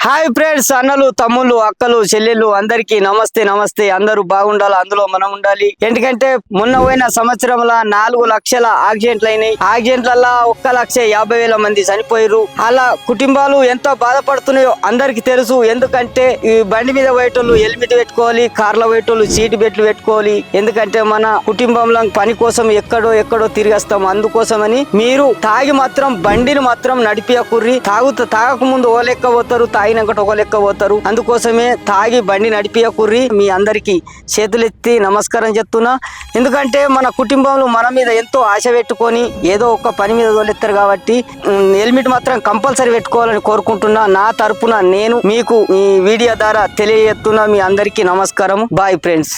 Hi friends, అన్నలు తమ్ముళ్ళు అక్కలు చెల్లెళ్ళు అందరికీ నమస్తే నమస్తే. అందరూ బాగుండాలి, అందులో మనం ఉండాలి. ఎందుకంటే మొన్న పోయిన సంవత్సరంలో 4 లక్షల యాక్సిడెంట్లు అయినాయి. యాక్సిడెంట్లలో 1,50,000 మంది చనిపోయారు. అలా కుటుంబాలు ఎంతో బాధపడుతున్నాయో అందరికి తెలుసు. ఎందుకంటే ఈ బండి మీద పోయేటోళ్ళు హెల్మెట్ పెట్టుకోవాలి, కార్లో పోయేటోళ్ళు సీట్ బెల్ట్లు పెట్టుకోవాలి. ఎందుకంటే మన కుటుంబంలో పని కోసం ఎక్కడో తిరిగేస్తాం. అందుకోసమని మీరు తాగి మాత్రం బండిని మాత్రం నడిపియకుర్రి. తాగక ముందు ఓ లెక్క పోతారు, తాగినాక ఒక లెక్క పోతారు. అందుకోసమే తాగి బండి నడిపియకుర్రి. మీ అందరికి చేతులెత్తి నమస్కారం చెప్తున్నా. ఎందుకంటే మన కుటుంబంలో మన మీద ఎంతో ఆశ పెట్టుకొని ఏదో ఒక పని మీద తోలెత్తారు కాబట్టి హెల్మెట్ మాత్రం కంపల్సరీ పెట్టుకోవాలని కోరుకుంటున్నా. నా తరపున నేను మీకు ఈ వీడియో ద్వారా తెలియజేస్తున్నా. మీ అందరికీ నమస్కారం. Bye friends.